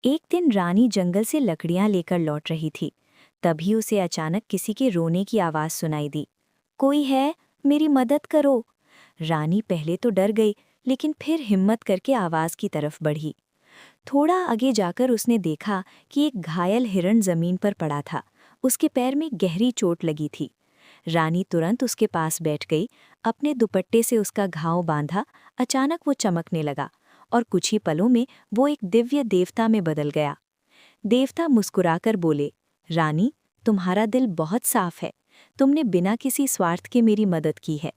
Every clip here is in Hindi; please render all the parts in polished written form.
एक दिन रानी जंगल से लकड़ियां लेकर लौट रही थी। तभी उसे अचानक किसी के रोने की आवाज सुनाई दी। कोई है? मेरी मदद करो। रानी पहले तो डर गई, लेकिन फिर हिम्मत करके आवाज की तरफ बढ़ी। थोड़ा आगे जाकर उसने देखा कि एक घायल हिरण जमीन पर पड़ा था। उसके पैर में गहरी चोट लगी थी। रानी तुरंत उसके पास बैठ गई, अपने दुपट्टे से उसका घाव बांधा। अचानक वो चमकने लगा और कुछ ही पलों में वो एक दिव्य देवता में बदल गया। देवता मुस्कुराकर बोले, रानी, तुम्हारा दिल बहुत साफ है। तुमने बिना किसी स्वार्थ के मेरी मदद की है,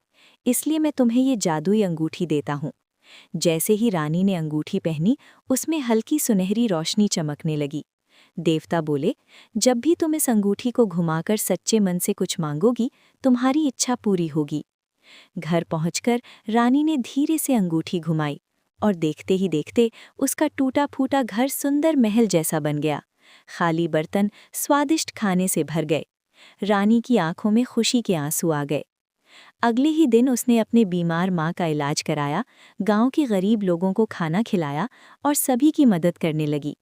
इसलिए मैं तुम्हें ये जादुई अंगूठी देता हूँ। जैसे ही रानी ने अंगूठी पहनी, उसमें हल्की सुनहरी रोशनी चमकने लगी। देवता बोले, जब भी तुम इस अंगूठी को घुमाकर सच्चे मन से कुछ मांगोगी, तुम्हारी इच्छा पूरी होगी। घर पहुंचकर रानी ने धीरे से अंगूठी घुमाई और देखते ही देखते उसका टूटा फूटा घर सुंदर महल जैसा बन गया। खाली बर्तन स्वादिष्ट खाने से भर गए। रानी की आंखों में खुशी के आंसू आ गए। अगले ही दिन उसने अपने बीमार माँ का इलाज कराया, गांव के गरीब लोगों को खाना खिलाया और सभी की मदद करने लगी।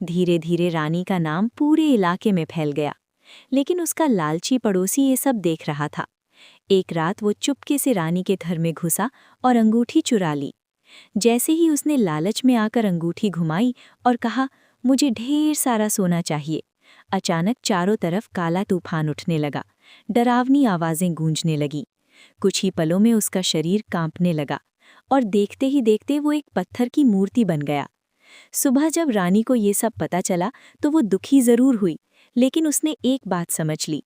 धीरे धीरे रानी का नाम पूरे इलाके में फैल गया। लेकिन उसका लालची पड़ोसी ये सब देख रहा था। एक रात वो चुपके से रानी के घर में घुसा और अंगूठी चुरा ली। जैसे ही उसने लालच में आकर अंगूठी घुमाई और कहा, मुझे ढेर सारा सोना चाहिए, अचानक चारों तरफ काला तूफान उठने लगा। डरावनी आवाजें गूंजने लगीं। कुछ ही पलों में उसका शरीर कांपने लगा और देखते ही देखते वो एक पत्थर की मूर्ति बन गया। सुबह जब रानी को ये सब पता चला तो वो दुखी जरूर हुई, लेकिन उसने एक बात समझ ली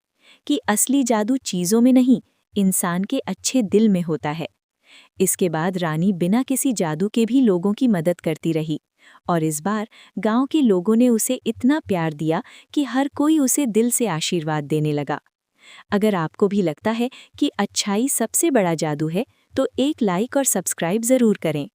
कि असली जादू चीज़ों में नहीं, इंसान के अच्छे दिल में होता है। इसके बाद रानी बिना किसी जादू के भी लोगों की मदद करती रही और इस बार गांव के लोगों ने उसे इतना प्यार दिया कि हर कोई उसे दिल से आशीर्वाद देने लगा। अगर आपको भी लगता है कि अच्छाई सबसे बड़ा जादू है, तो एक लाइक और सब्सक्राइब ज़रूर करें।